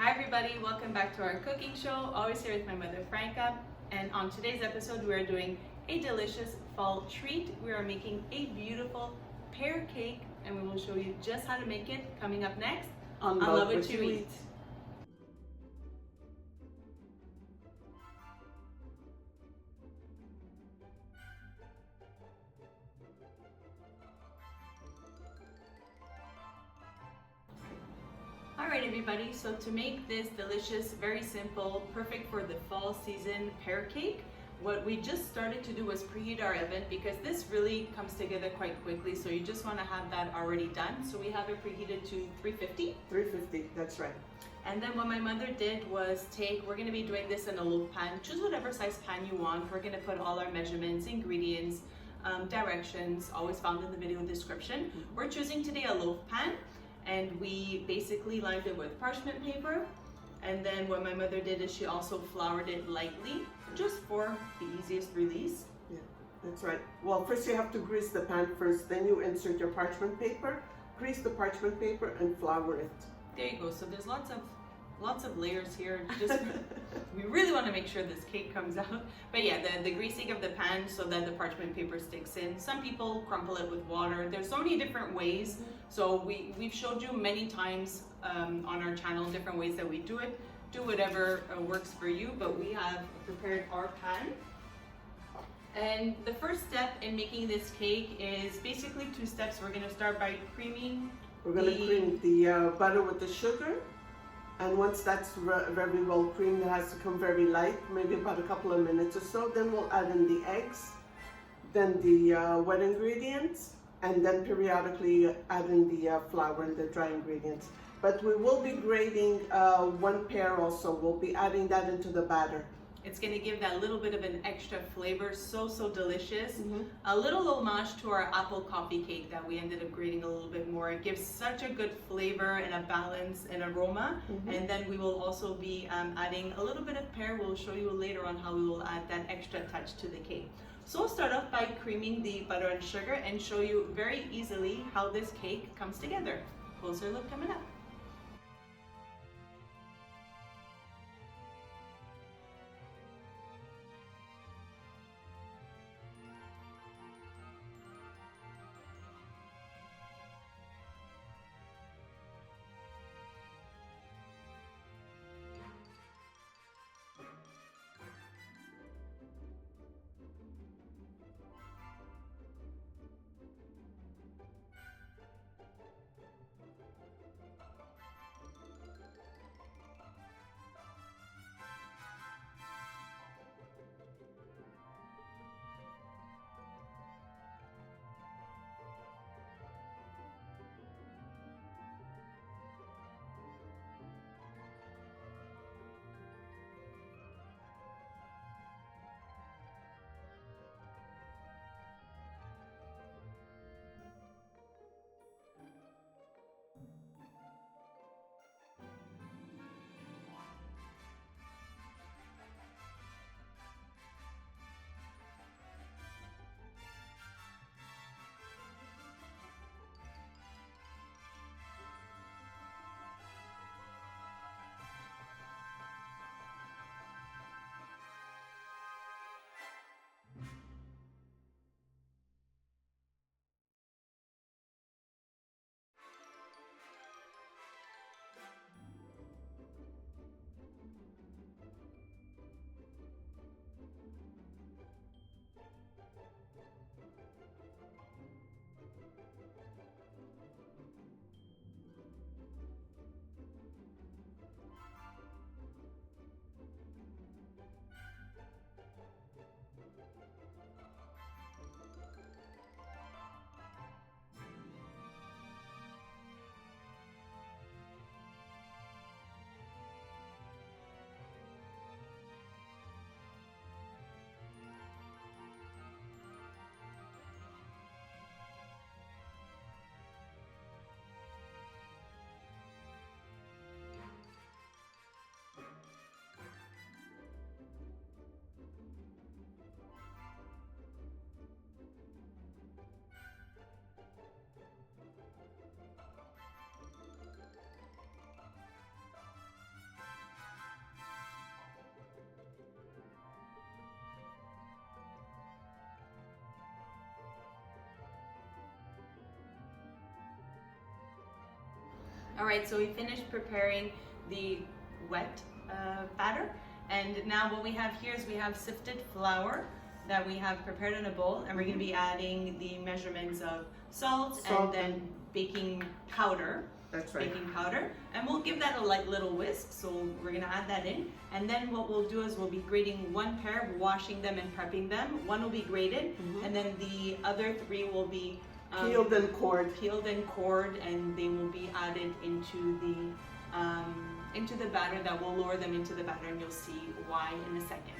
Hi everybody, welcome back to our cooking show. Always here with my mother Franca. And on today's episode we are doing a delicious fall treat. We are making a beautiful pear cake and we will show you just how to make it coming up next on Love What You Eat. Alright everybody, so to make this delicious, very simple, perfect for the fall season pear cake, what we just started to do was preheat our oven because this really comes together quite quickly, so you just want to have that already done. So we have it preheated to 350. 350, that's right. And then what my mother did was we're going to be doing this in a loaf pan. Choose whatever size pan you want. We're going to put all our measurements, ingredients, directions, always found in the video description. We're choosing today a loaf pan. And we basically lined it with parchment paper. And then what my mother did is she also floured it lightly, just for the easiest release. Yeah, that's right. Well, first you have to grease the pan first, then you insert your parchment paper, grease the parchment paper and flour it. There you go. So there's lots of layers here. Just we really want to make sure this cake comes out. But yeah, the greasing of the pan so that the parchment paper sticks in. Some people crumple it with water. There's so many different ways. So we've showed you many times on our channel different ways that we do it. Do whatever works for you, but we have prepared our pan. And the first step in making this cake is basically two steps. We're going to start by creaming. We're going to cream the butter with the sugar. And once that's very well creamed, it has to come very light, maybe about a couple of minutes or so. Then we'll add in the eggs, then the wet ingredients, and then periodically add in the flour and the dry ingredients. But we will be grating one pear also. We'll be adding that into the batter. It's going to give that little bit of an extra flavor, so delicious. A little homage to our apple coffee cake that we ended up grating a little bit more. It gives such a good flavor and a balance and aroma. And then we will also be adding a little bit of pear. We'll show you later on how we will add that extra touch to the cake. So we'll start off by creaming the butter and sugar and show you very easily how this cake comes together. Closer look coming up. All right, so we finished preparing the wet batter, and now what we have here is we have sifted flour that we have prepared in a bowl, and we're going to be adding the measurements of salt and then baking powder. That's right. Baking powder, and we'll give that a light little whisk. So we're gonna add that in, and then what we'll do is we'll be grating one pear, washing them and prepping them. One will be grated, and then the other three will be peeled and cored. And they will be added into the batter. That will lower them into the batter, and you'll see why in a second.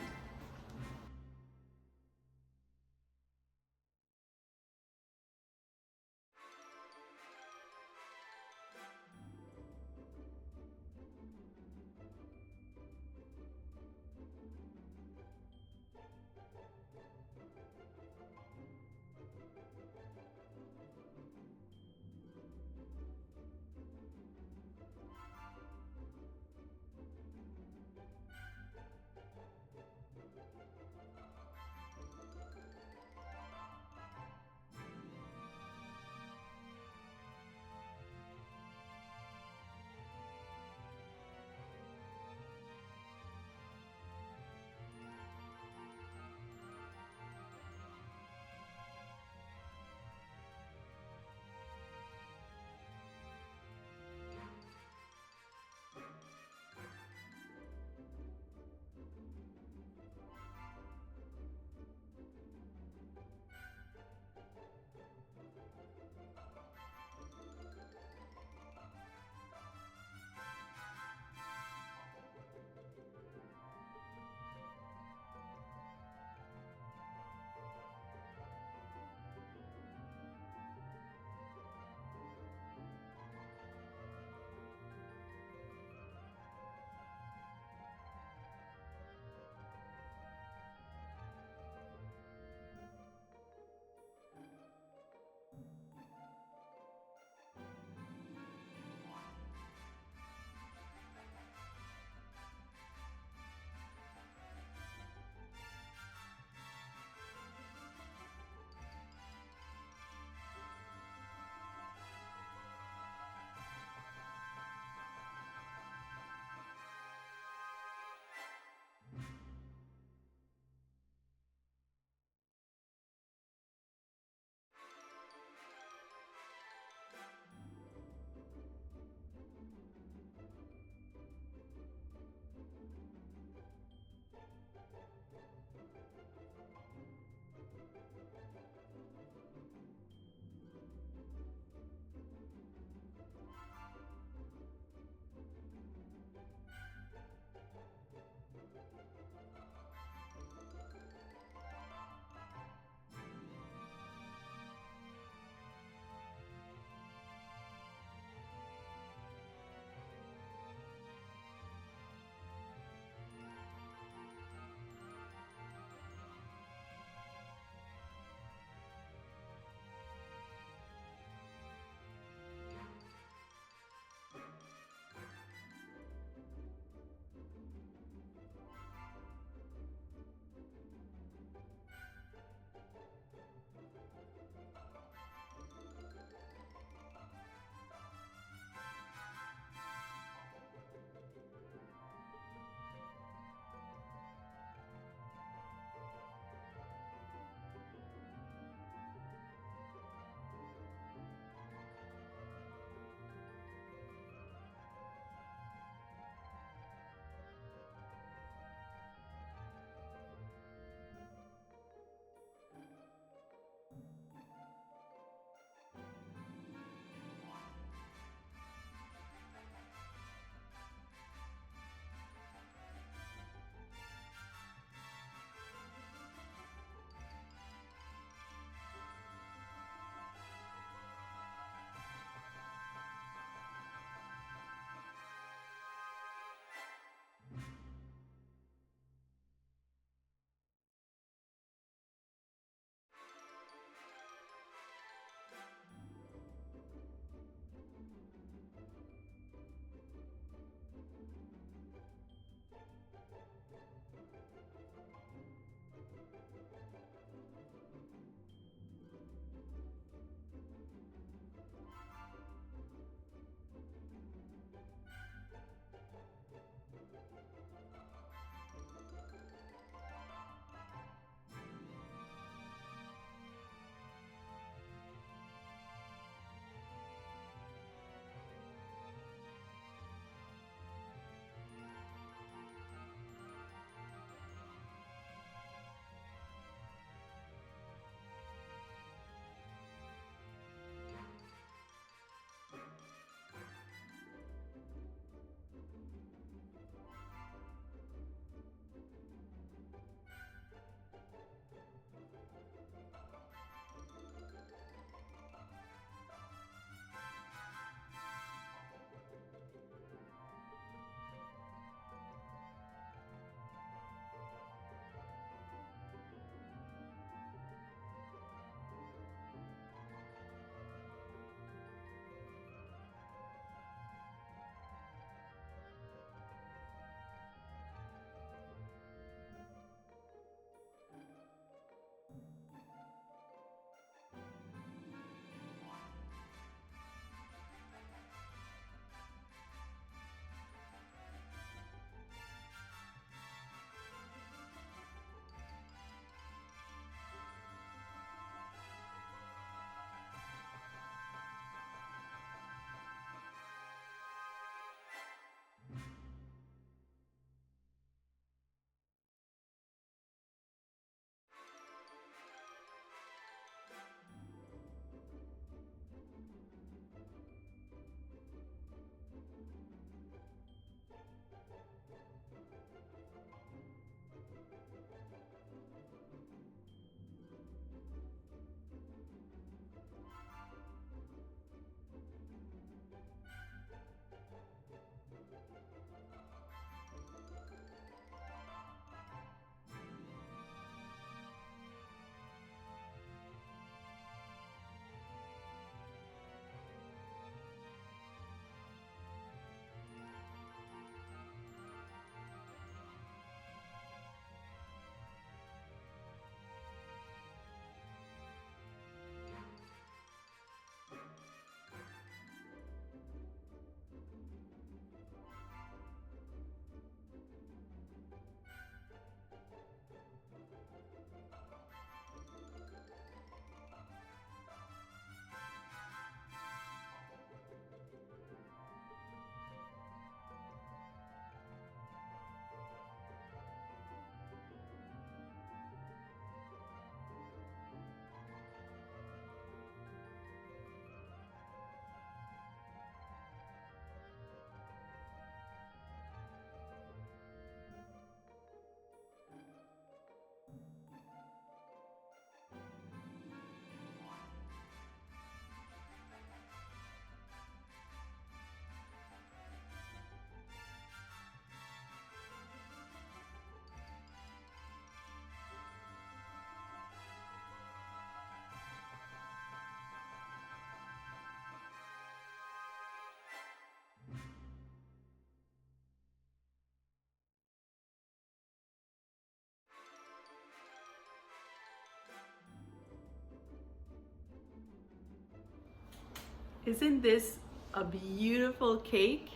Isn't this a beautiful cake?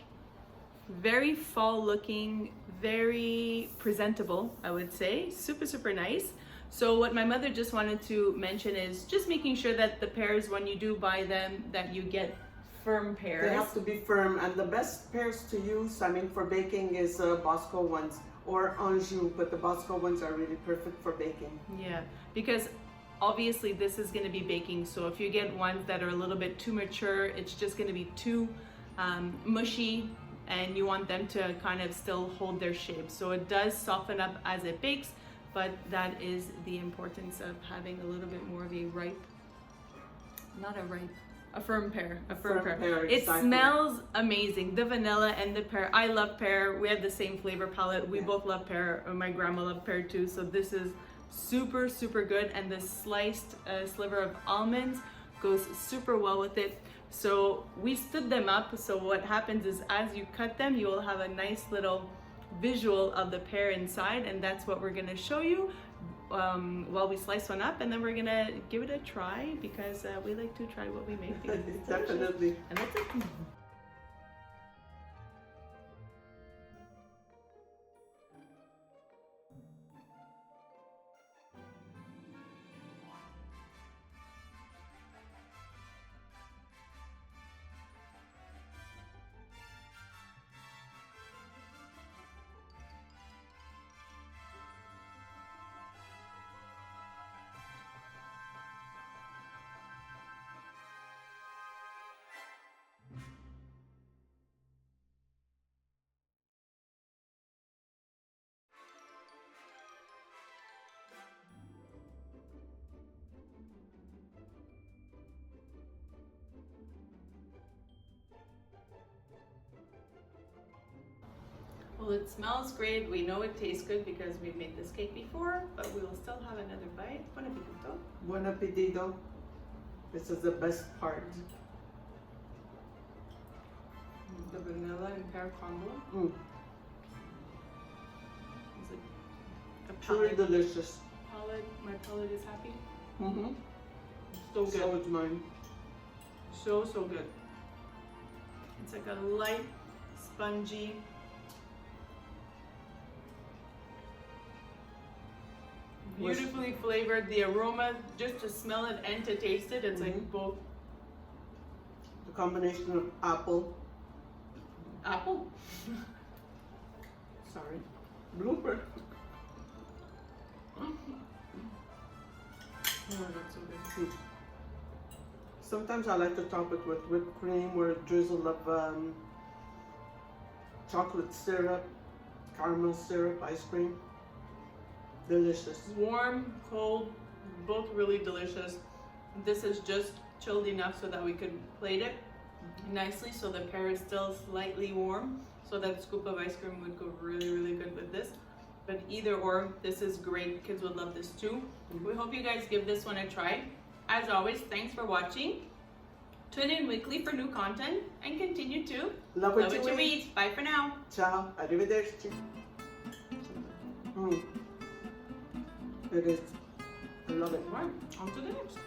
Very fall looking, very presentable, I would say. Super, super nice. So what my mother just wanted to mention is just making sure that the pears, when you do buy them, that you get firm pears. They have to be firm, and the best pears to use, I mean, for baking is Bosco ones or Anjou, but the Bosco ones are really perfect for baking. Yeah, because obviously this is going to be baking, so if you get ones that are a little bit too mature, it's just going to be too mushy, and you want them to kind of still hold their shape. So it does soften up as it bakes, but that is the importance of having a little bit more of a ripe, not a ripe, a firm pear, a firm pear. It exactly. smells amazing. The vanilla and the pear. I love pear. We have the same flavor palette. We both love pear. My grandma loved pear too. So this is super, super good. And the sliced sliver of almonds goes super well with it. So we stood them up. So what happens is as you cut them, you will have a nice little visual of the pear inside. And that's what we're going to show you while we slice one up, and then we're gonna give it a try because we like to try what we make. Because it's Definitely. and that's it. Well, it smells great. We know it tastes good because we've made this cake before, but we will still have another bite. Buon appetito. Buon appetito. This is the best part. The vanilla and pear combo. It's like a Truly palate. delicious. My palate is happy. Mm-hmm. So good. So is mine. So, so good. It's like a light, spongy, beautifully flavored. The aroma, just to smell it and to taste it, it's like both. The combination of apple. Apple? Sorry. Blooper. Oh, that's so good. Sometimes I like to top it with whipped cream or a drizzle of chocolate syrup, caramel syrup, ice cream. Delicious. Warm, cold, both really delicious. This is just chilled enough so that we could plate it nicely, so the pear is still slightly warm, so that scoop of ice cream would go really, really good with this. But either or, this is great. Kids would love this too. We hope you guys give this one a try. As always, thanks for watching. Tune in weekly for new content and continue to Love what you eat. eat. Bye for now. Ciao. Arrivederci. It is. I love it. All right, on to the next.